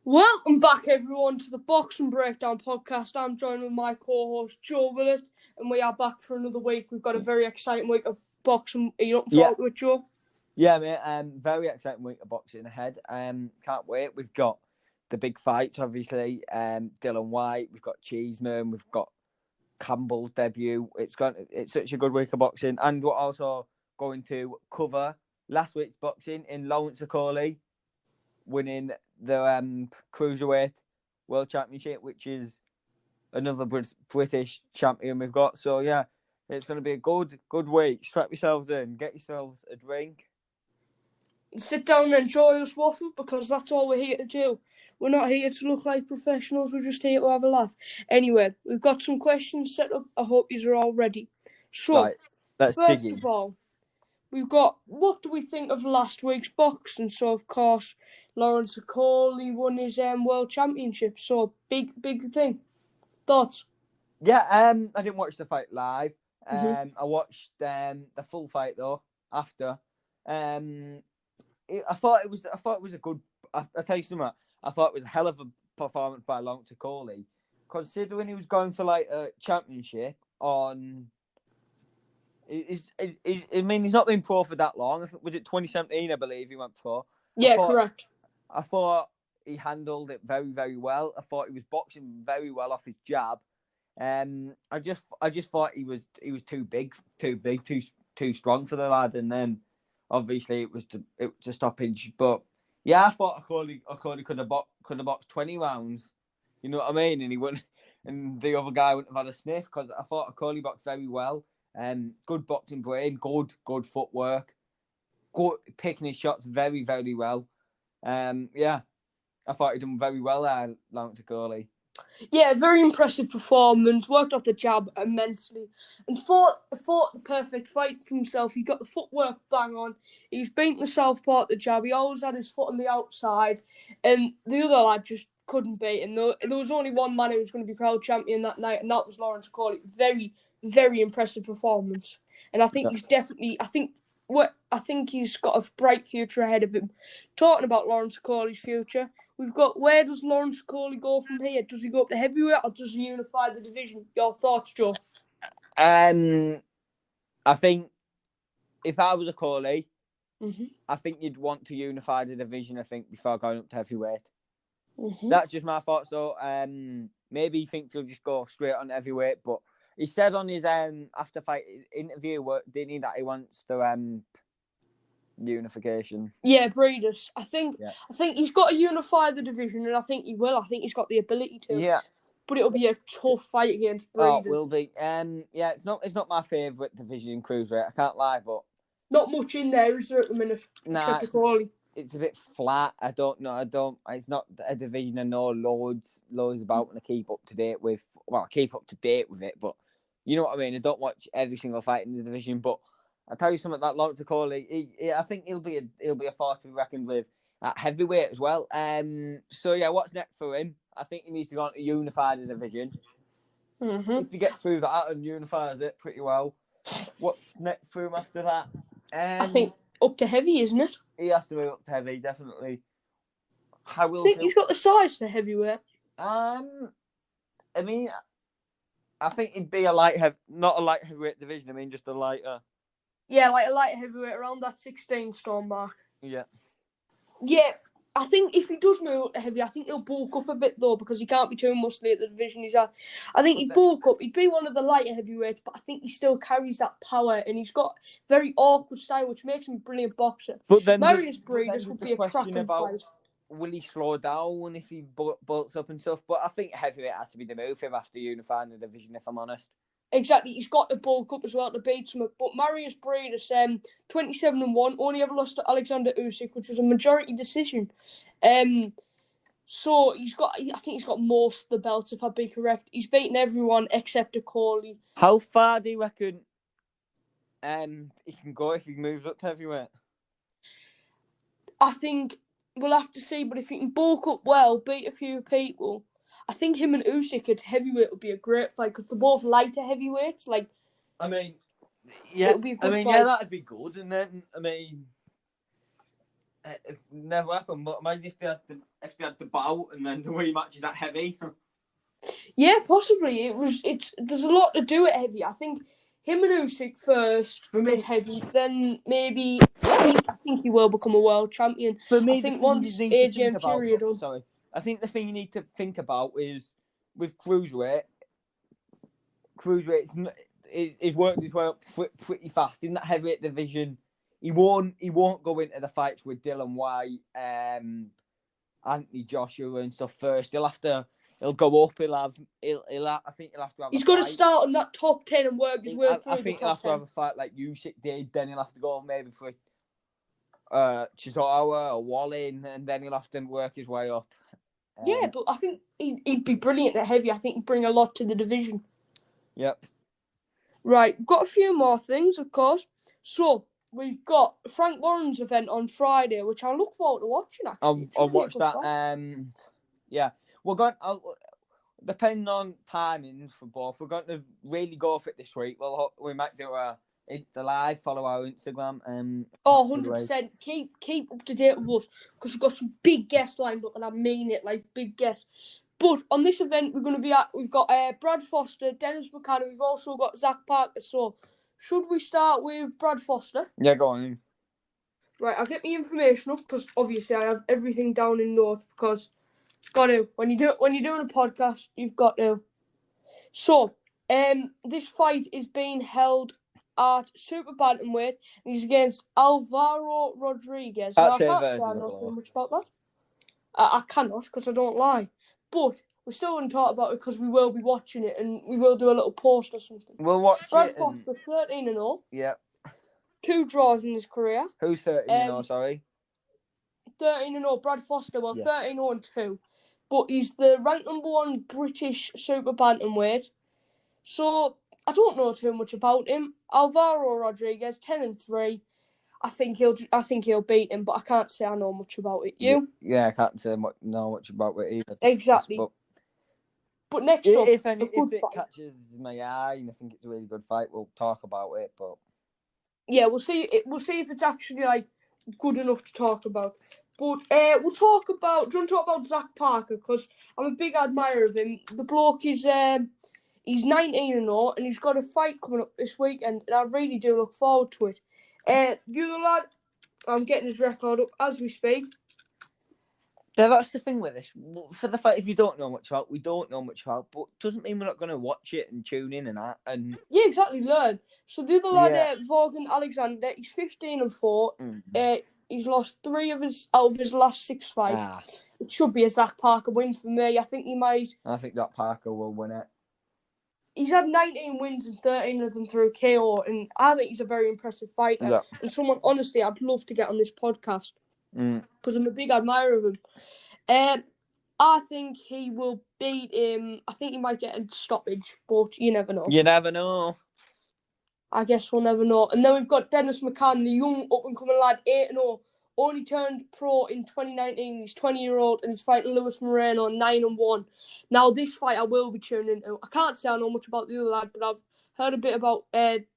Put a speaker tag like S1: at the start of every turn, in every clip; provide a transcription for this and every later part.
S1: Welcome back, everyone, to the Boxing Breakdown podcast. I'm joined with my co-host, Joe Willett, and we are back for another week. We've got a very exciting week of boxing. Are you looking forward to it, Joe?
S2: Yeah, mate. Very exciting week of boxing ahead. Can't wait. We've got the big fights, obviously. Dillian Whyte. We've got Cheesman. We've got Campbell's debut. It's such a good week of boxing, and we're also going to cover last week's boxing in Lawrence Okoli winning the Cruiserweight World Championship, which is another British champion we've got. So, yeah, it's going to be a good week. Strap yourselves in. Get yourselves a drink.
S1: Sit down and enjoy us waffle, because that's all we're here to do. We're not here to look like professionals. We're just here to have a laugh. Anyway, we've got some questions set up. I hope you're all ready. So,
S2: right, let's
S1: first
S2: dig in.
S1: of all, we've got, what do we think of last week's boxing? So, of course, Lawrence Okoli won his World Championship. So, big thing. Thoughts?
S2: Yeah, I didn't watch the fight live. I watched the full fight though after. I thought it was a good. I tell you something. I thought it was a hell of a performance by Lawrence Okoli, considering he was going for like a championship on. I mean, he's not been pro for that long. Was it 2017? I believe he went pro.
S1: Yeah, correct.
S2: I thought he handled it very, very well. I thought he was boxing very well off his jab. I just thought he was too big, too strong for the lad, and then obviously it was a stoppage. But yeah, I thought Okoli could have boxed 20 rounds. You know what I mean? And he wouldn't, and the other guy wouldn't have had a sniff, because I thought Okoli boxed very well. Good boxing brain, good footwork, good picking his shots very, very well. Yeah, I thought he done very well there, Lawrence Okoli.
S1: Yeah, very impressive performance. Worked off the jab immensely, and fought the perfect fight for himself. He got the footwork bang on. He's beaten the southpaw at the jab. He always had his foot on the outside, and the other lad just couldn't beat him. There was only one man who was going to be proud champion that night, and that was Lawrence Okoli. Very, very impressive performance, and I think he's definitely. I think he's got a bright future ahead of him. Talking about Lawrence Okoli's future, we've got, where does Lawrence Okoli go from here? Does he go up to heavyweight, or does he unify the division? Your thoughts, Joe?
S2: I think if I was Okoli, I think you'd want to unify the division, I think, before going up to heavyweight. That's just my thoughts, though. Maybe he thinks he'll just go straight on heavyweight, but he said on his after fight interview, didn't he, that he wants the unification.
S1: Yeah, Breeders. I think he's got to unify the division, and I think he will. I think he's got the ability to.
S2: Yeah.
S1: But it'll be a tough fight against Breeders.
S2: Oh, it will be. Yeah, it's not my favourite division in cruiserweight. I can't lie, but
S1: not much in there, is there, at the minute?
S2: Nah, it's a bit flat. I don't know. It's not a division I know loads about, and I keep up to date with. Well, I keep up to date with it, but you know what I mean. I don't watch every single fight in the division, but I'll tell you something. That Lawrence Okoli, I think he'll be a force to be reckoned with at heavyweight as well. So yeah, what's next for him? I think he needs to go on to unify the division. If he gets through that and unifies it pretty well, what's next for him after that?
S1: I think up to heavy, isn't it?
S2: He has to move up to heavy, definitely.
S1: I think he's got the size for heavyweight.
S2: I mean, I think he'd be not a light heavyweight division. I mean, just a lighter.
S1: Yeah, like a light heavyweight around that 16 stone mark.
S2: Yeah.
S1: Yeah, I think if he does move up to heavy, I think he'll bulk up a bit, though, because he can't be too muscly at the division he's at. I think he'd bulk up. He'd be one of the lighter heavyweights, but I think he still carries that power, and he's got very awkward style, which makes him a brilliant boxer.
S2: But then
S1: Marius Breeders would be a cracking fight.
S2: Will he slow down if he bulks up and stuff? But I think heavyweight has to be the move for him after unifying the division, if I'm honest.
S1: Exactly, he's got to bulk up as well to beat him. But Marius Breeders, 27-1, only ever lost to Alexander Usyk, which was a majority decision. So I think he's got most of the belts, if I'd be correct. He's beaten everyone except Okoli.
S2: How far do you reckon he can go if he moves up to heavyweight?
S1: I think we'll have to see, but if he can bulk up well, beat a few people, I think him and Usyk at heavyweight would be a great fight, because they're both lighter heavyweights. Like,
S2: I mean, yeah,
S1: yeah, that'd be good.
S2: And then, I mean, It never happened. But imagine if they had the bout and then the rematch is that heavy.
S1: Yeah, possibly. There's a lot to do at heavy. I think him and Usyk first
S2: For me-
S1: at heavy, then maybe I think he will become a world champion.
S2: For me,
S1: I think
S2: the thing
S1: once
S2: you need to
S1: AJ
S2: think
S1: and
S2: about.
S1: Fury are done.
S2: Sorry, I think the thing you need to think about is with cruiserweight. He's worked his way up pretty fast in that heavyweight division. He won't go into the fights with Dillian Whyte, Anthony Joshua and stuff first. He'll go up. I think he'll have to have.
S1: He's
S2: a
S1: got to
S2: fight.
S1: start on that top 10 and work his way through
S2: I think
S1: the
S2: he'll
S1: top
S2: have to
S1: 10.
S2: have a fight like Usyk did. Then he'll have to go maybe for Chizawa or Wallin, and then he'll have to work his way up.
S1: Yeah, but I think he'd be brilliant at heavy. I think he'd bring a lot to the division.
S2: Yep.
S1: Right, got a few more things, of course. So, we've got Frank Warren's event on Friday, which I look forward to watching, actually.
S2: I'll watch that. Yeah. We're going... depending on timings for both, we're going to really go for it this week. We might do a Insta Live, follow our Instagram.
S1: 100%. Keep up to date with us, because we've got some big guests lined up, and I mean it, like big guests. But on this event, we've got Brad Foster, Dennis Mccann, and we've also got Zach Parker. So, should we start with Brad Foster?
S2: Yeah, go on.
S1: Right, I'll get my information up, because obviously I have everything down in notes, because got to. When you're doing a podcast, you've got to. So, this fight is being held at Super Bantamweight, and he's against Alvaro Rodriguez. Now, I can't say I know too much about that. I cannot, because I don't lie. But we still want to talk about it, because we will be watching it, and we will do a little post or something.
S2: We'll watch
S1: Brad
S2: it.
S1: Foster, 13-0.
S2: Yeah.
S1: 2 draws in his career.
S2: Who's 13-0, sorry?
S1: 13-0. Brad Foster,
S2: Yes.
S1: 13-0-2. But he's the ranked number 1 British Super Bantamweight. So, I don't know too much about him. Alvaro Rodriguez, 10-3. I think he'll beat him, but I can't say I know much about it. You?
S2: Yeah, I can't say know much about it either.
S1: Exactly. But next up,
S2: if it catches my eye and I think it's a really good fight, we'll talk about it. But
S1: yeah, we'll see. We'll see if it's actually like good enough to talk about. But we'll talk about. Do you want to talk about Zach Parker? Because I'm a big admirer of him. The bloke is he's 19-0, and he's got a fight coming up this weekend, and I really do look forward to it. The other lad, I'm getting his record up as we speak.
S2: yeah, that's the thing with this. For the fight, if you don't know much about, we don't know much about, but doesn't mean we're not going to watch it and tune in and that. And
S1: yeah, exactly. Learn. So the other lad, Vaughan Alexander, he's 15-4. He's lost 3 out of his last 6 fights. It should be a Zach Parker win for me. I think he might.
S2: I think that Parker will win it.
S1: He's had 19 wins and 13 of them through KO, and I think he's a very impressive fighter.
S2: Yeah.
S1: And someone, honestly, I'd love to get on this podcast, because I'm a big admirer of him. I think he will beat him. I think he might get a stoppage, but you never know.
S2: You never know.
S1: I guess we'll never know. And then we've got Dennis Mccann, the young up-and-coming lad, 8-0. Only turned pro in 2019. He's 20-year-old, and he's fighting Luis Moreno, 9-1. Now, this fight I will be tuning into. I can't say I know much about the other lad, but I've heard a bit about Dennis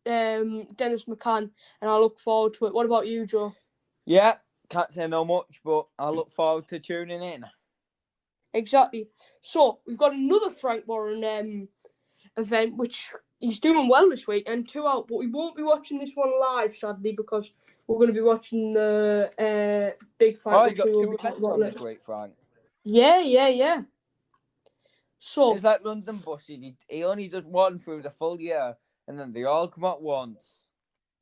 S1: Mccann, and I look forward to it. What about you, Joe?
S2: Yeah, can't say no much, but I look forward to tuning in.
S1: Exactly. So, we've got another Frank Warren event, which he's doing well this week, and 2 out, but we won't be watching this one live, sadly, because we're going to be watching the big fight.
S2: Oh, you got 2 events on this week, Frank.
S1: Yeah. So
S2: it's like London buses. He only does 1 through the full year, and then they all come at once.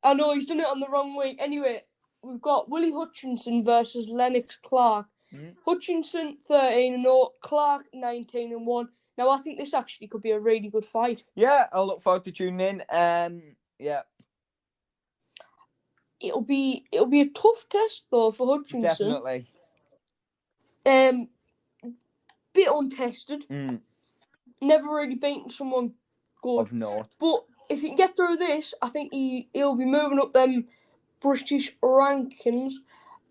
S1: I know, he's done it on the wrong week. Anyway, we've got Willie Hutchinson versus Lennox Clark. Hutchinson 13-0, Clark 19-1. Now, I think this actually could be a really good fight.
S2: Yeah, I'll look forward to tuning in. Yeah.
S1: It'll be a tough test though for Hutchinson.
S2: Definitely.
S1: Bit untested. Never really beaten someone good.
S2: Of note.
S1: But if he can get through this, I think he'll be moving up them British rankings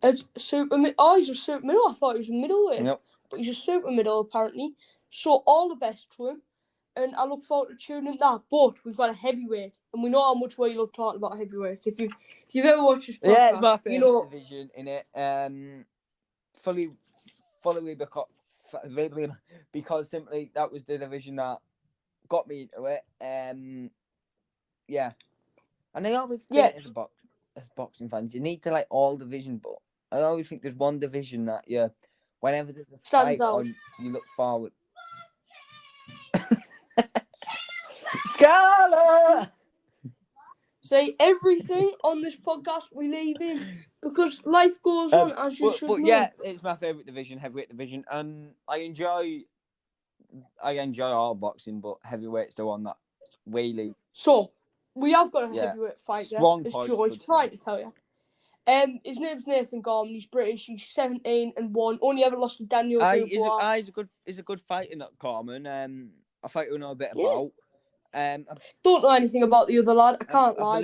S1: as super mid. Oh, he's a super middle. I thought he was a middleweight.
S2: Yep.
S1: But he's a super middle apparently. So all the best to him. and I look forward to tuning that. But we've got a heavyweight, and we know how much we love talking about heavyweights. If you've ever watched this podcast,
S2: yeah, it's my favourite division in it. Fully because simply that was the division that got me into it. Yeah, and I always think as boxing fans, you need to like all division, but I always think there's one division that whenever there's a fight on, you look forward. Scarlet!
S1: Say everything on this podcast we leave in because life goes on as you should know.
S2: Yeah, it's my favourite division, heavyweight division, and I enjoy all boxing, but heavyweight's the one that really.
S1: So we have got a heavyweight fighter. As Joy's trying to tell you. His name's Nathan Gorman. He's British. He's 17-1. Only ever lost to Daniel Dubois.
S2: He's a good fighter, not Gorman. A fighter we know a bit about.
S1: Don't know anything about the other lad. I can't lie.
S2: I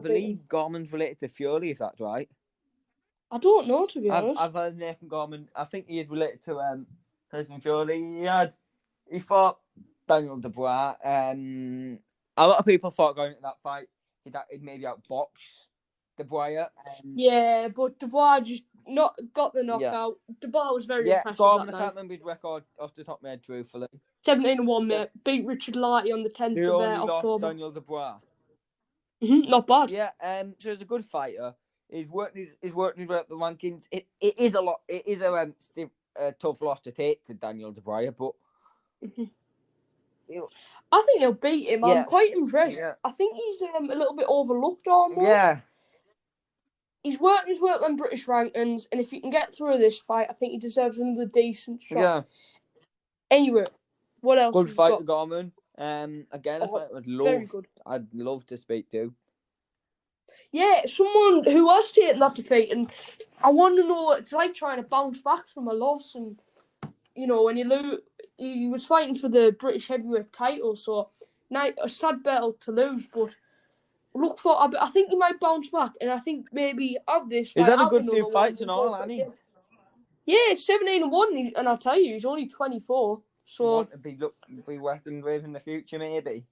S2: believe Gorman's related to Fury, if that's right.
S1: I don't know, to be honest.
S2: I've heard Nathan Gorman. I think he is related to Tyson Fury. He fought Daniel Dubois. A lot of people thought going into that fight he'd maybe outbox Dubois.
S1: Yeah, but Dubois just not got the knockout. Yeah. Dubois was very impressive.
S2: Gorman, I can't remember his record off the top of my head, truthfully.
S1: 17-1, mate. Beat Richard Larty on the 10th of October.
S2: Lost Daniel Dubois.
S1: Not bad.
S2: Yeah, so he's a good fighter. He's working his way up the rankings. It is a lot. It is a tough loss to take to Daniel Dubois, but
S1: I think he'll beat him. I'm quite impressed. Yeah. I think he's a little bit overlooked almost.
S2: Yeah.
S1: He's working his way up on British rankings, and if he can get through this fight, I think he deserves another decent shot.
S2: Yeah.
S1: Anyway, what else?
S2: Good fight, Gorman. Again, I'd love to speak to.
S1: Yeah, someone who has taken that defeat, and I want to know what it's like trying to bounce back from a loss. And when you lose, he was fighting for the British heavyweight title, so a sad battle to lose. But I think he might bounce back, and I think maybe of this.
S2: He's had a good few fights and all, hasn't he?
S1: Yeah, 17-1, and I'll tell you, he's only 24. So
S2: you want to be working with in the future, maybe.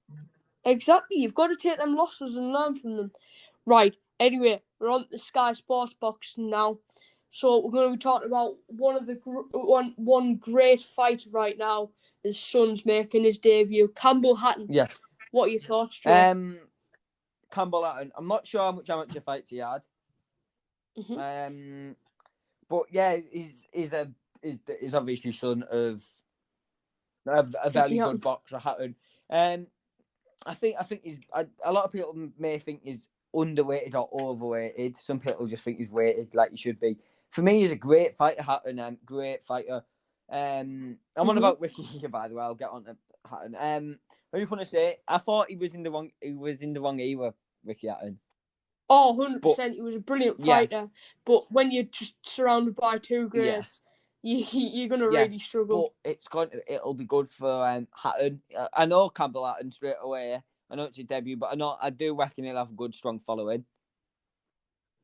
S1: Exactly, you've got to take them losses and learn from them. Right. Anyway, we're on the Sky Sports box now, so we're going to be talking about one great fighter right now. His son's making his debut, Campbell Hatton.
S2: Yes.
S1: What are your thoughts, Joe?
S2: Campbell Hatton. I'm not sure how much fights he had. But yeah, he's obviously son of a very good boxer, Hatton. I think he's. A lot of people may think he's underweighted or overweighted. Some people just think he's weighted like he should be. For me, he's a great fighter, Hatton. Great fighter. I'm on about Ricky here, by the way. I'll get on to Hatton. What do you want to say? I thought he was in the wrong era, Ricky Hatton.
S1: Oh, 100%. He was a brilliant fighter. But when you're just surrounded by two greats, you're going to really struggle.
S2: But it'll be good for Hatton. I know Campbell Hatton straight away. I know it's his debut, but I do reckon he'll have a good, strong following.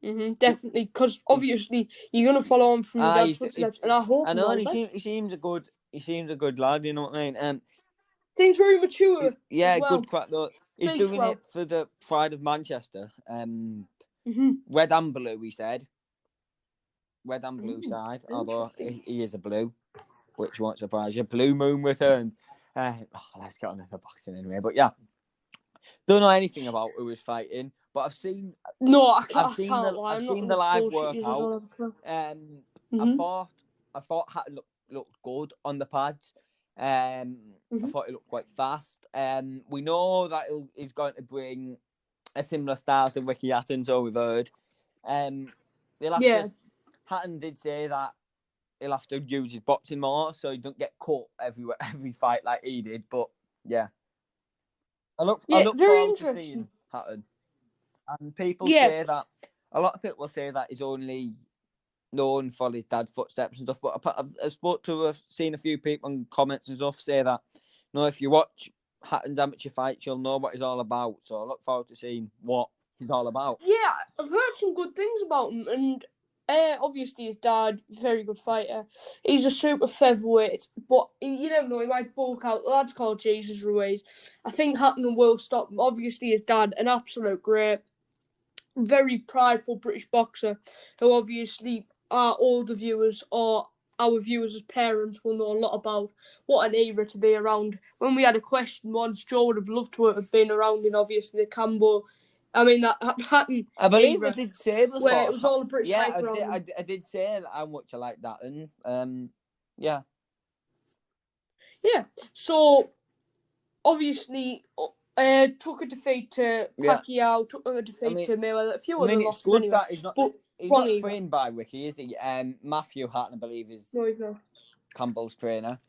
S1: Definitely, because obviously you're going to follow on from the dad's footsteps, and I hope.
S2: I know, he seems a good lad. You know what I mean?
S1: Seems very mature.
S2: Good crack though. He's doing it for the pride of Manchester. Red and blue, he said. Red and blue side, although he is a blue, which won't surprise you. Blue Moon returns. Let's get on to the boxing anyway. But yeah, don't know anything about who was fighting, but I've seen.
S1: No, I can't.
S2: I've seen the live workout. I thought Hatton looked good on the pads. I thought he looked quite fast. We know that he's going to bring a similar style to Ricky Hatton, so we've heard. Hatton did say that he'll have to use his boxing more, so he don't get caught every fight like he did. But yeah, I look forward to seeing Hatton. And people say that a lot of people say that he's only known for his dad's footsteps and stuff. But I've seen a few people in comments and stuff say that if you watch Hatton's amateur fights, you'll know what he's all about. So I look forward to seeing what he's all about.
S1: Yeah, I've heard some good things about him, and Obviously his dad, very good fighter. He's a super featherweight, but you never know, he might bulk out. The lad's called Jesus Ruiz. I think Hatton will stop him. Obviously his dad, an absolute great, very prideful British boxer, who obviously our older viewers or our viewers as parents will know a lot about. What an era to be around. When we had a question once, Joe would have loved to have been around in obviously the Cambo. I mean that Hatton
S2: I believe
S1: era,
S2: I did say before.
S1: where it was all the British
S2: yeah,
S1: hype around him.
S2: I did say how much I like that, and yeah.
S1: Yeah. So obviously, took a defeat to Pacquiao, took a defeat to Mayweather. A few other losses
S2: it's good
S1: anyway.
S2: that he's not.
S1: But
S2: He's not trained by Ricky, is he? Matthew Hatton, I believe, is
S1: he's not.
S2: Campbell's trainer.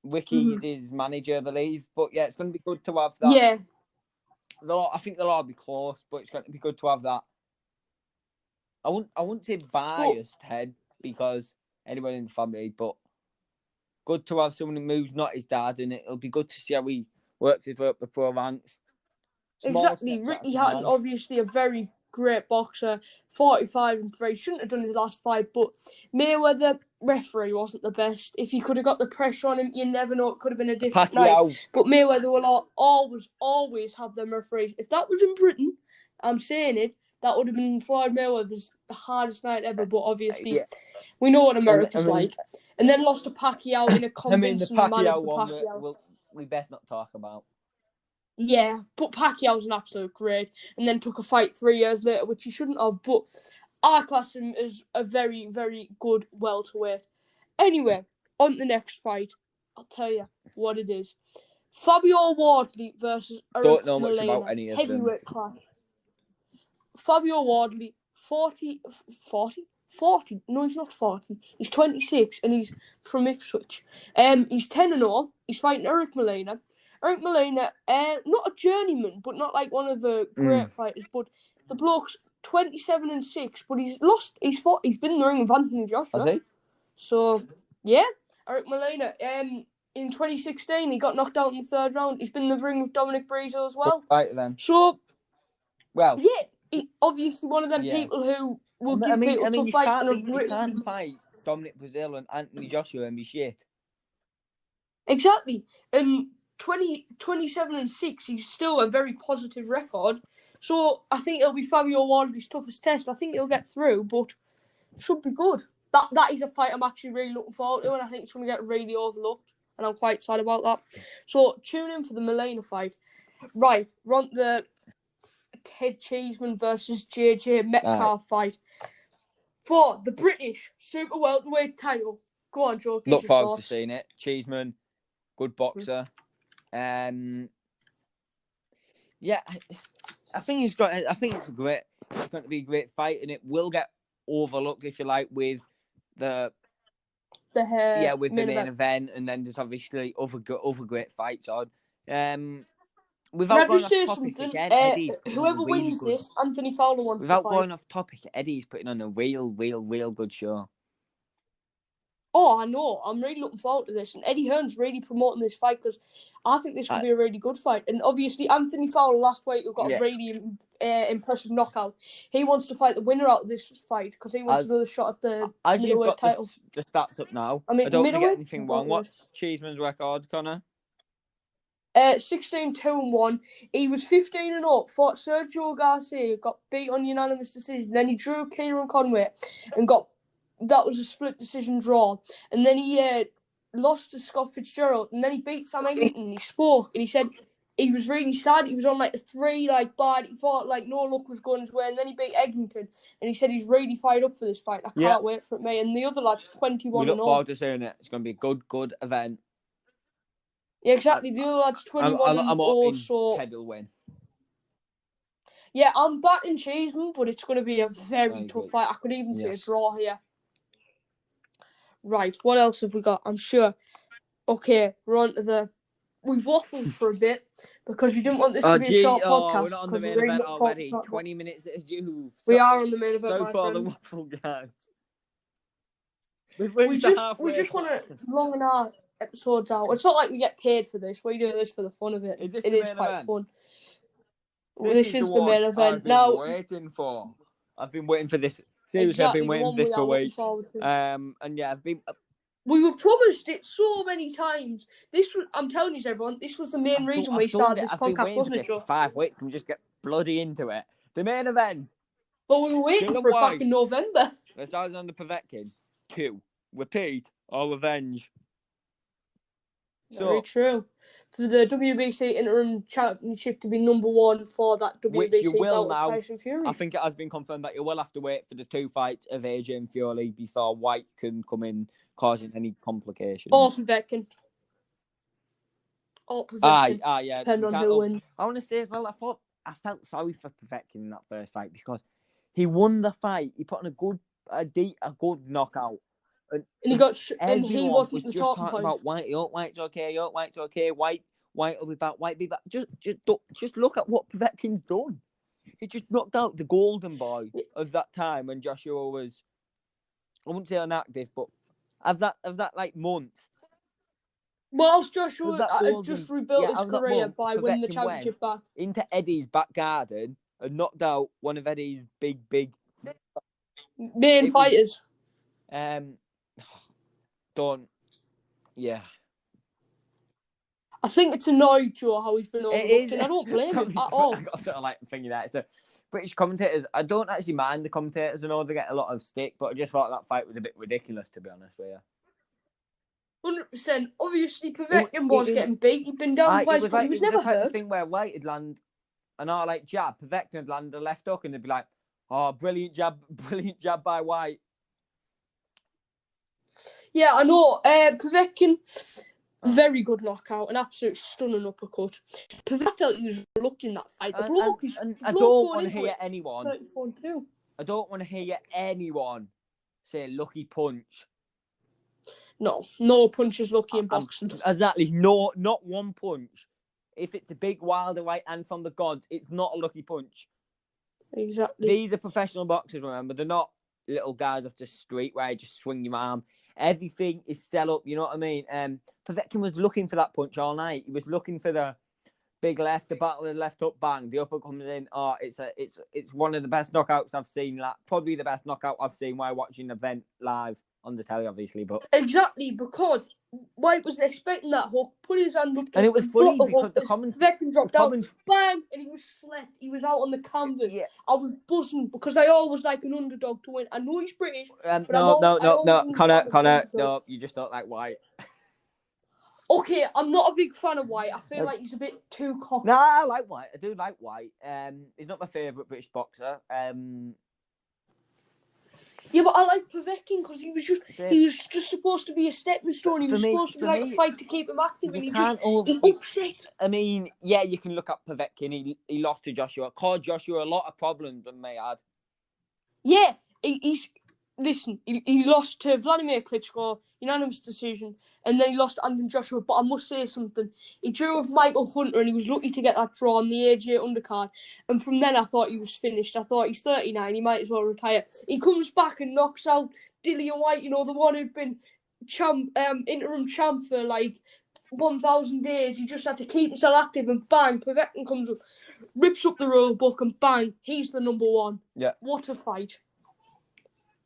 S2: Ricky's his manager, I believe. But yeah, it's going to be good to have that.
S1: Yeah.
S2: I think they'll all be close, but it's going to be good to have that. I wouldn't say biased head because anyone in the family, but good to have someone who's not his dad, and it'll be good to see how he works his way up the pro ranks.
S1: Exactly. Ricky Hatton, obviously a very great boxer, 45-3. Shouldn't have done his last fight, but Mayweather referee wasn't the best. If he could have got the pressure on him, you never know. It could have been a different night. But Mayweather will always have them referees. If that was in Britain, I'm saying it, that would have been Floyd Mayweather's hardest night ever. But obviously, we know what America's like. And then lost to Pacquiao in a convincing manner for Pacquiao.
S2: We best not talk about.
S1: Yeah, but Pacquiao's an absolute great, and then took a fight 3 years later, which he shouldn't have, but I class him as a very, very good welterweight. Anyway, on to the next fight. I'll tell you what it is. Fabio Wardley versus Eric
S2: Don't know much
S1: Molina,
S2: about any of
S1: heavyweight clash. Fabio Wardley, 40? No, he's not 40. He's 26, and he's from Ipswich. He's 10-0. He's fighting Eric Molina. Eric Molina, not a journeyman, but not like one of the great fighters. But the bloke's 27-6, but he's lost. He's been in the ring with Anthony Joshua.
S2: Has he?
S1: So yeah, Eric Molina. In 2016, he got knocked out in the third round. He's been in the ring with Dominic Breezer as well.
S2: Right then.
S1: So,
S2: well,
S1: yeah, he, obviously one of them people who will give people tough fights.
S2: You can't fight Dominic Breezer and Anthony Joshua and be shit.
S1: Exactly, and 27-6, he's still a very positive record. So I think it'll be Fabio Wardley's toughest test. I think he'll get through, but should be good. That is a fight I'm actually really looking forward to, and I think it's going to get really overlooked, and I'm quite excited about that. So tune in for the Molina fight. Right, we're on the Ted Cheesman versus JJ Metcalf fight for the British super welterweight title. Go on, Joe.
S2: Look forward to seeing it. Cheesman, good boxer. Yeah, I think it's going to be a great fight, and it will get overlooked if you like with the main event, and then there's obviously other great fights on. Without going off topic again, Eddie's
S1: whoever wins this, Anthony Fowler wants to fight.
S2: Without going off topic, Eddie's putting on a real good show.
S1: Oh, I know. I'm really looking forward to this. And Eddie Hearn's really promoting this fight because I think this could be a really good fight. And obviously, Anthony Fowler last week who got a really impressive knockout. He wants to fight the winner out of this fight because he wants another shot at the middleweight title.
S2: The stats up now.
S1: I mean,
S2: I don't want to get anything wrong. What's Cheeseman's record, Connor?
S1: 16-2-1. He was 15-0. Fought Sergio Garcia, got beat on unanimous decision. Then he drew Kieran Conway and that was a split decision draw. And then he lost to Scott Fitzgerald. And then he beat Sam Eglinton. He spoke and he said he was really sad. He was on like a 3 bad. He thought like no luck was going his way. And then he beat Eglinton. And he said he's really fired up for this fight. I can't wait for it, mate. And the other lad's 21-0.
S2: We look forward to seeing it. It's going to be a good event.
S1: Yeah, exactly. The other lad's 21-0.
S2: I'm hoping Ted will win.
S1: Yeah, I'm backing Cheesman, but it's going to be a very tough fight. I could even see a draw here. Right, what else have we got? I'm sure. Okay, we're on to we've waffled for a bit because we didn't want this to be a short podcast.
S2: We're not on the main event already. 20 minutes is due.
S1: We are on the main event,
S2: so far, the waffle guys.
S1: We just want to long our episodes out. It's not like we get paid for this. We do this for the fun of it. It is quite fun. This is the main event.
S2: I've been waiting for. I've been waiting for this Seriously, I've been
S1: the
S2: waiting
S1: one
S2: for this
S1: we
S2: for
S1: are
S2: a
S1: looking
S2: week.
S1: forward to.
S2: And yeah, I've been.
S1: We were promised it so many times. I'm telling you, everyone, this was the main reason we started this
S2: I've been
S1: podcast,
S2: waiting
S1: wasn't
S2: for
S1: it,
S2: this
S1: Joe?
S2: for 5 weeks. Can we just get bloody into it? The main event.
S1: But we were waiting
S2: Dillian
S1: for it back
S2: Whyte.
S1: in November.
S2: Let's start on the Povetkin. 2. Repeat or revenge.
S1: Very true. For the WBC Interim Championship to be number 1 for that WBC bout of Tyson Fury.
S2: I think it has been confirmed that you will have to wait for the 2 fights of AJ and Fury before White can come in causing any complications.
S1: Or Povetkin.
S2: Yeah.
S1: Depending on who wins.
S2: I want to say as well, I felt sorry for Povetkin in that first fight because he won the fight. He put on a good knockout. And
S1: he wasn't the talking point.
S2: About White. White's okay. White will be back. White be back. Just look at what Povetkin's done. He just knocked out the golden boy of that time when Joshua was, I wouldn't say inactive, but of that like month.
S1: Whilst Joshua had just rebuilt his career by winning the championship back
S2: into Eddie's back garden and knocked out one of Eddie's big
S1: main fighters.
S2: Yeah.
S1: I think it's annoyed Joe how he's been overlooked, and I don't blame him at all.
S2: I got sort of like thinking that. So British commentators, I don't actually mind the commentators. I know they get a lot of stick, but I just thought that fight was a bit ridiculous, to be honest with you.
S1: 100%. Obviously, Povetkin was getting beat. He'd been down twice, but he was never hurt.
S2: The thing where White would land an jab, Povetkin would land a left hook, and they'd be like, "Oh, brilliant jab by White."
S1: Yeah, I know. Povetkin, very good knockout, an absolute stunning uppercut. Povetkin felt he was reluctant in that fight.
S2: I don't want to hear anyone. I don't want to hear anyone say lucky punch.
S1: No punch is lucky in boxing.
S2: Exactly. No, not one punch. If it's a big wilder right hand from the gods, it's not a lucky punch.
S1: Exactly.
S2: These are professional boxers, remember. They're not little guys off the street where you just swing your arm. Everything is set up, you know what I mean? Povetkin was looking for that punch all night. He was looking for the big left, the battle of the left up, bang. The upper comes in. Oh, it's one of the best knockouts I've seen. Like, probably the best knockout I've seen while watching the event live on the telly, obviously. But
S1: exactly, because White was expecting that hook, put his hand up,
S2: and it was funny because the
S1: Povetkin dropped down, bang, and he was slept. He was out on the canvas. Yeah. I was buzzing because I always like an underdog to win. I know he's British.
S2: But no, Connor, no, you just don't like White.
S1: Okay, I'm not a big fan of White. I feel like he's a bit too cocky.
S2: No, I like White. I do like White. He's not my favourite British boxer.
S1: Yeah, but I like Povetkin because he was just supposed to be a stepping stone. He was supposed to be like a fight to keep him active, and he upset.
S2: I mean, yeah, you can look at Povetkin. He lost to Joshua. Caused Joshua a lot of problems, I may add.
S1: Yeah, he lost to Vladimir Klitschko, unanimous decision, and then he lost to Anthony Joshua. But I must say something. He drew with Michael Hunter, and he was lucky to get that draw on the AJ undercard. And from then, I thought he was finished. I thought he's 39. He might as well retire. He comes back and knocks out Dillian Whyte, the one who'd been interim champ for like 1,000 days. He just had to keep himself active, and bang, Povetkin comes up, rips up the rule book, and bang, he's the number 1.
S2: Yeah.
S1: What a fight.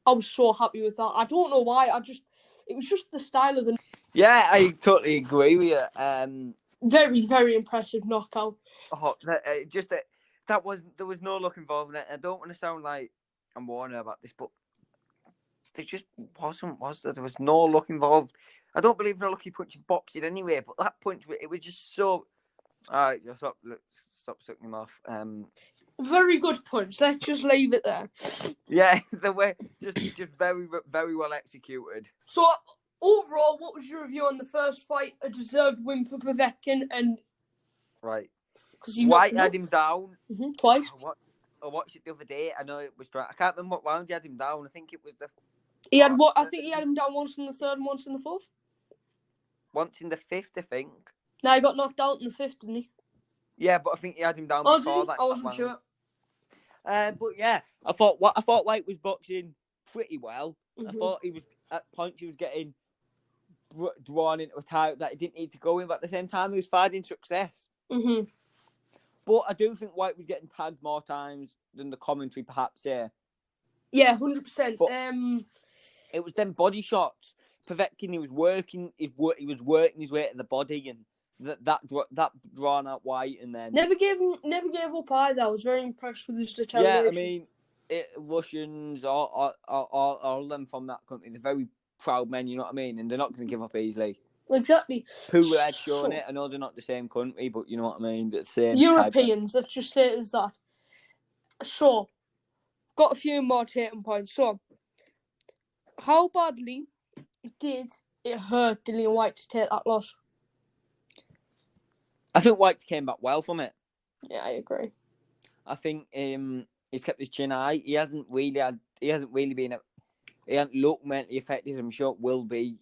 S1: I was so happy with that. I don't know why. It was just the style of the.
S2: Yeah, I totally agree with you.
S1: Very, very impressive knockout.
S2: Oh, there was no luck involved in it. I don't want to sound like I'm warning about this, but there just wasn't, was there? There was no luck involved. I don't believe in a lucky punch in boxing anyway, but that punch, it was just so. All right, stop sucking him off.
S1: Very good punch. Let's just leave it there.
S2: Yeah, the way just very, very well executed.
S1: So overall, what was your review on the first fight? A deserved win for Povetkin, and
S2: right, White had him down
S1: twice.
S2: I watched it the other day. I know it was. I can't remember what round he had him down. I think it was the.
S1: He had what? I think he had him down once in the third and once in the fourth.
S2: Once in the fifth, I think.
S1: No, he got knocked out in the fifth, didn't he?
S2: Yeah, but I think he had him down before that.
S1: I wasn't sure.
S2: But yeah, I thought White was boxing pretty well. I thought he was at points he was getting drawn into a tie that he didn't need to go in, but at the same time he was finding success. But I do think White was getting tagged more times than the commentary perhaps
S1: Yeah, 100%.
S2: But it was them body shots. Povetkin, he was working his way to the body, and that drawn out Whyte, and then
S1: never gave up either. I was very impressed with his determination.
S2: yeah, I mean, Russians, all of them from that country, they're very proud men. You know what I mean, and they're not going to give up easily.
S1: Exactly.
S2: Who had shown it? I know they're not the same country, but you know what I mean. The same
S1: Europeans. Let's just say it as that. So, got a few more taking points. So, how badly did it hurt Dillian Whyte to take that loss?
S2: I think Whyte came back well from it.
S1: Yeah, I agree.
S2: I think he's kept his chin high. He hasn't looked mentally affected. I'm sure it will be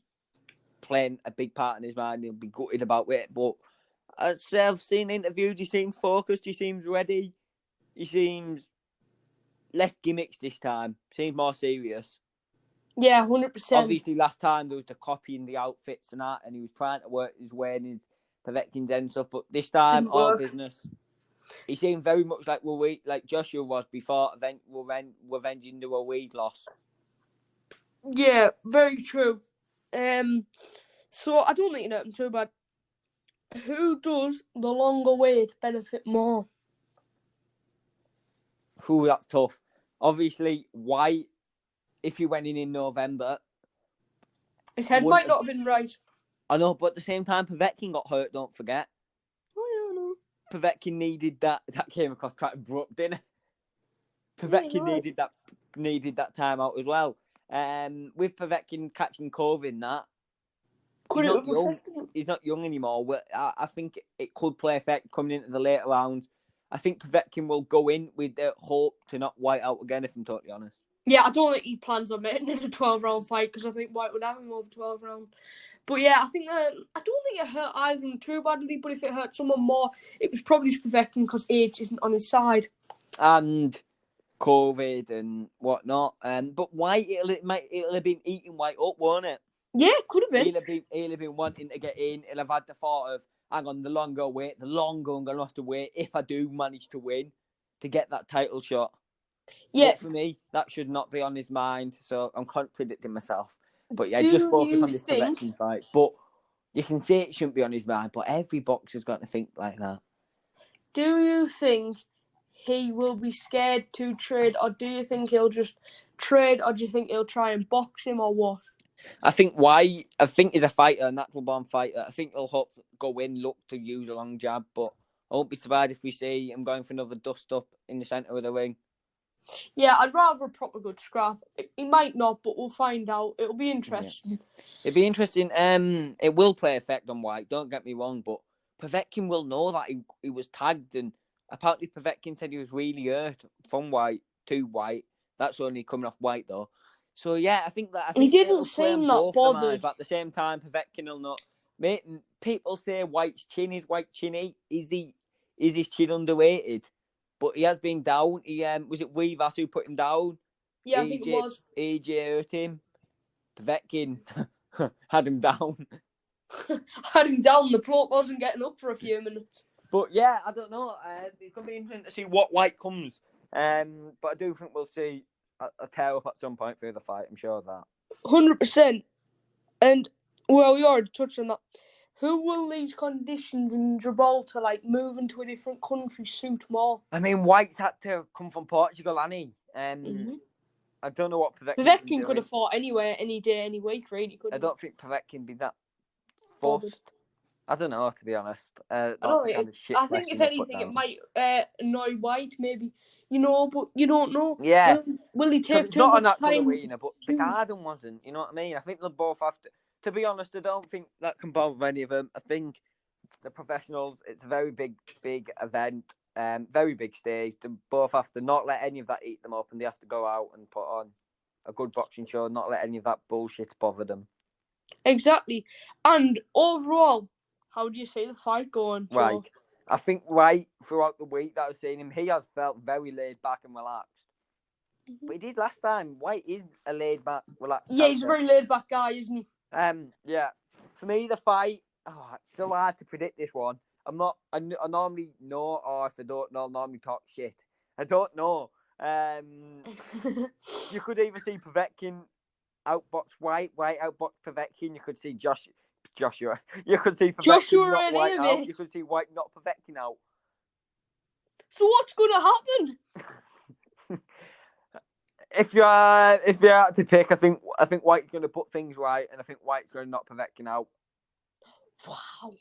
S2: playing a big part in his mind. He'll be gutted about it. But I'd say I've seen interviews. He seems focused. He seems ready. He seems less gimmicks this time. Seems more serious.
S1: Yeah, 100%.
S2: Obviously, last time there was the copying the outfits and that, and he was trying to work his way in his Povetkin's and stuff. But this time, all business. He seemed very much like Joshua was before, revenging the Ruiz loss.
S1: Yeah, very true. So I don't think it hurt him too bad. Who does the longer wait benefit more?
S2: That's tough. Obviously, Whyte, if he went in November,
S1: his head might not have been right.
S2: I know, but at the same time, Povetkin got hurt, don't forget.
S1: Oh, yeah, I know.
S2: Povetkin needed that. That came across quite abrupt, didn't it? Povetkin needed that time out as well. With Povetkin catching COVID, he's not young anymore. I think it could play effect coming into the later rounds. I think Povetkin will go in with the hope to not Whyte out again, if I'm totally honest.
S1: Yeah, I don't think he plans on making it a 12-round fight because I think Whyte would have him over 12 rounds. But yeah, I don't think it hurt either of them too badly, but if it hurt someone more, it was probably Povetkin because age isn't on his side.
S2: And COVID and whatnot. But Whyte, it'll have been eating Whyte up, won't it?
S1: Yeah, it could have been.
S2: He'll have been wanting to get in. He'll have had the thought of, hang on, the longer I'm going to have to wait if I do manage to win to get that title shot. Yeah. But for me, that should not be on his mind. So I'm contradicting myself. But yeah, just focus on this Povetkin fight. But you can say it shouldn't be on his mind, but every boxer's got to think like that.
S1: Do you think he will be scared to trade, or do you think he'll just trade, or do you think he'll try and box him, or what?
S2: I think he's a fighter, a natural born fighter. I think he'll go in, look to use a long jab, but I won't be surprised if we see him going for another dust up in the centre of the ring.
S1: Yeah, I'd rather a proper good scrap. He might not, but we'll find out. It'll be interesting.
S2: Yeah. It'll be interesting. It will play effect on Whyte, don't get me wrong, but Povetkin will know that he was tagged, and apparently Povetkin said he was really hurt from Whyte to Whyte. That's only coming off Whyte, though. So, yeah, I think
S1: he didn't seem that bothered.
S2: But at the same time, Povetkin will not. Mate, people say Whyte's chin is Whyte chinny. Is his chin underweighted? But he has been down. Was it Weavas who put him down?
S1: Yeah, I think it was.
S2: AJ hurt him. Povetkin had him down.
S1: Had him down. The bloke wasn't getting up for a few minutes.
S2: But yeah, I don't know. It's going to be interesting to see what Whyte comes. But I do think we'll see a tear up at some point through the fight. I'm sure of that.
S1: 100%. And, well, we already touched on that. Who will these conditions in Gibraltar, like moving to a different country, suit more?
S2: I mean, Whyte's had to come from Portugal, hasn't he? I don't know what
S1: Povetkin could have fought anywhere, any day, any week, really.
S2: I don't think Povetkin be that forced. I don't know, to be honest.
S1: I think if anything, it might annoy Whyte, maybe. But you don't know.
S2: Yeah.
S1: Will he take too
S2: not
S1: much
S2: an actual
S1: time?
S2: arena, but the garden wasn't. You know what I mean? I think they'll both have to. To be honest, I don't think that can bother any of them. I think the professionals, it's a very big event, very big stage. They both have to not let any of that eat them up, and they have to go out and put on a good boxing show, not let any of that bullshit bother them.
S1: Exactly. And overall, how do you see the fight going?
S2: Right. I think right throughout the week that I've seen him, he has felt very laid back and relaxed. Mm-hmm. But he did last time. Whyte is a laid back, relaxed.
S1: Yeah, he's a very laid back guy, isn't he?
S2: Yeah. For me, the fight, it's so hard to predict this one. I normally know, or if I don't know, I'll normally talk shit. I don't know. You could either see Povetkin outbox Whyte, Whyte outbox Povetkin. You could see Joshua. You could see Povetkin
S1: Joshua
S2: not
S1: and
S2: Whyte out.
S1: Amos.
S2: You could see Whyte not Povetkin out.
S1: So what's going to happen?
S2: If you had to pick, I think White's going to put things right, and I think White's going to knock Povetkin out.
S1: Wow,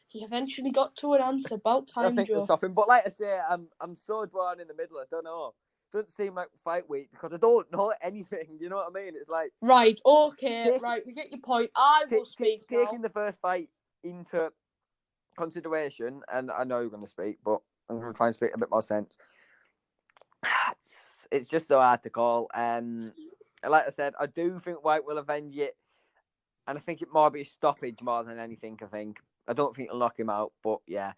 S1: he eventually got to an answer. About time,
S2: I think
S1: Joe.
S2: they'll stop him. But like I say, I'm so drawn in the middle. I don't know. It doesn't seem like fight week because I don't know anything. You know what I mean? It's like
S1: Right, okay, right. We get your point. I will speak now.
S2: Taking the first fight into consideration, and I know you're going to speak, but I'm going to try and speak a bit more sense. It's just so hard to call. Like I said, I do think White will avenge it, and I think it might be a stoppage more than anything. I don't think it'll knock him out, but yeah,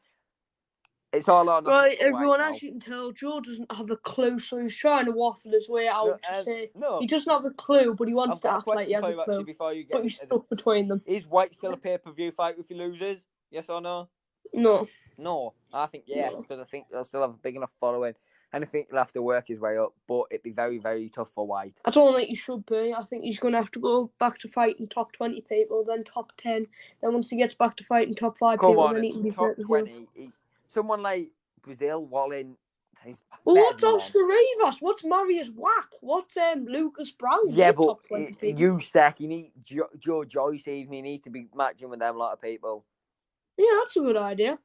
S2: it's all on.
S1: Right, everyone, as you can tell, Joe doesn't have a clue, so he's trying to waffle his way out to say he doesn't have a clue, but he wants to act like he has a clue. But he's stuck between them.
S2: Is White still a pay-per-view fight if he loses? Yes or no?
S1: No.
S2: I think yes, because I think they'll still have a big enough following, and I think he'll have to work his way up, but it'd be very, very tough for White.
S1: I don't think he should be. I think he's going to have to go back to fighting top 20 people, then top 10. Then once he gets back to fighting top 5 people, then he can be
S2: top 20. Someone like Brazil, Wallin.
S1: Well, what's Oscar Rivas? What's Marius Wack? What's Lucas Brown?
S2: Yeah, but Usyk, you need Joe Joyce even. He needs to be matching with them a lot of people.
S1: Yeah, that's a good idea.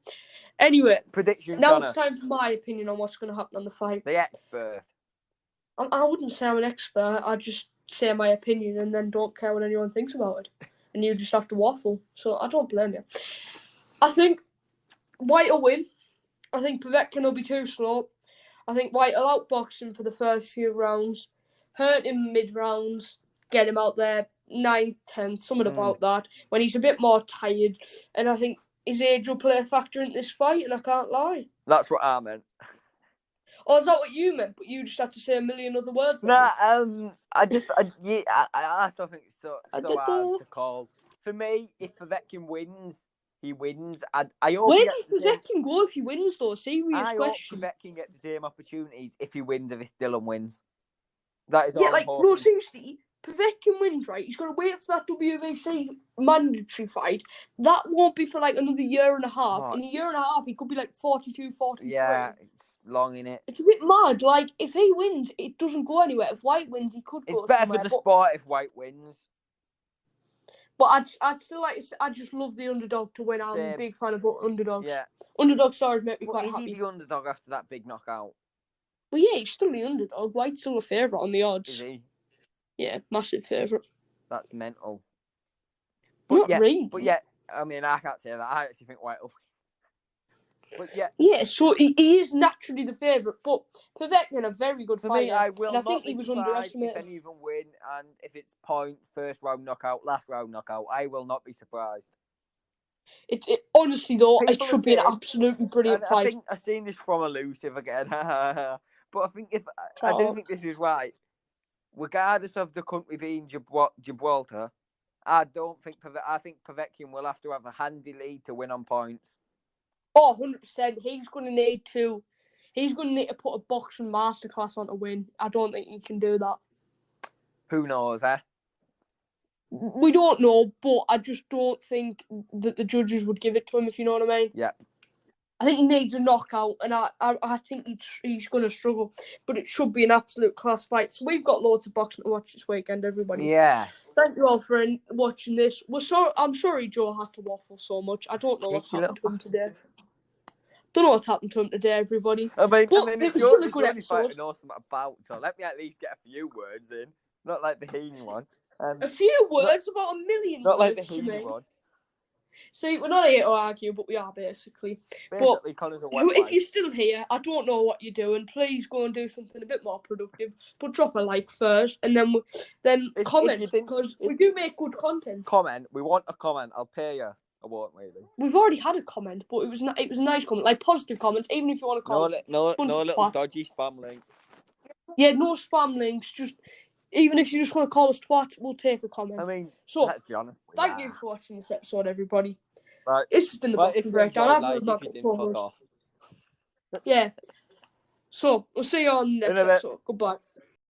S1: Anyway,
S2: prediction.
S1: Now it's time for my opinion on what's going to happen on the fight.
S2: The expert.
S1: I wouldn't say I'm an expert. I just say my opinion and then don't care what anyone thinks about it. And you just have to waffle. So I don't blame you. I think White will win. I think Povetkin will be too slow. I think White will outbox him for the first few rounds, hurt him mid-rounds, get him out there 9th, 10th, something about that, when he's a bit more tired. And I think his age will play a factor in this fight, and I can't lie.
S2: That's what I meant.
S1: Oh, is that what you meant? But you just had to say a million other words.
S2: Nah, I still think it's so hard to call. For me, if Povetkin wins, he wins. I hope
S1: Where does Povetkin go if he wins, though? Serious question.
S2: I hope Povetkin gets the same opportunities if he wins, if Dillian wins. That is all
S1: no, seriously. Povetkin wins, right? He's got to wait for that WBC mandatory fight. That won't be for another year and a half.
S2: Oh.
S1: In a year and a half, he could be 42, 43.
S2: Yeah, it's long, innit?
S1: It's a bit mad. If he wins, it doesn't go anywhere. If White wins, he could go somewhere.
S2: It's better for the sport if White wins.
S1: But I'd still I just love the underdog to win. I'm a big fan of underdogs.
S2: Yeah.
S1: Underdog stories make me quite happy.
S2: Is he the underdog after that big knockout?
S1: Well, yeah, he's still the underdog. White's still a favourite on the odds.
S2: Is he?
S1: Yeah, massive favourite.
S2: That's mental.
S1: Not really.
S2: But yeah, I mean, I can't say that. I actually think White will win. But yeah.
S1: Yeah, so he is naturally the favourite, but Povetkin a very good fighter.
S2: For me, I will not
S1: think
S2: be
S1: he was
S2: surprised
S1: underestimated.
S2: if any of them win, and if it's point, first round knockout, last round knockout, I will not be surprised.
S1: Honestly, though, it should be an absolutely brilliant fight.
S2: I think I've seen this from Elusive again, but I think I do think this is right. Regardless of the country being Gibraltar, I think Povetkin will have to have a handy lead to win on points.
S1: Oh, 100%. He's going to need to put a boxing masterclass on to win. I don't think he can do that.
S2: Who knows, eh?
S1: We don't know, but I just don't think that the judges would give it to him, if you know what I mean.
S2: Yeah.
S1: I think he needs a knockout, and I think he's going to struggle. But it should be an absolute class fight. So we've got loads of boxing to watch this weekend, everybody.
S2: Yeah.
S1: Thank you all for watching this. I'm sorry Joe had to waffle so much. I don't know what's happened to him today. Don't know what's happened to him today, everybody.
S2: I mean,
S1: it was still a good episode.
S2: I know something about, so let me at least get a few words in. Not like the Heaney one.
S1: A few words, about a million
S2: not
S1: words.
S2: Not like the Heaney one.
S1: See, we're not here to argue, but we are basically. But if you're still here, I don't know what you're doing. Please go and do something a bit more productive. But drop a like first, and then comment, because we do make good content.
S2: Comment. We want a comment. I'll pay you. I won't really.
S1: We've already had a comment, but it was a nice comment, positive comments. Even if you want to call us,
S2: no little dodgy spam links.
S1: Yeah, no spam links. Just. Even if you just want to call us twat, we'll take a comment.
S2: I mean,
S1: so
S2: let's be honest.
S1: Thank you for watching this episode, everybody.
S2: Right.
S1: This has been the Boxing Breakdown.
S2: Fuck off.
S1: Yeah. So we'll see you on the
S2: In
S1: next
S2: a bit.
S1: episode. Goodbye.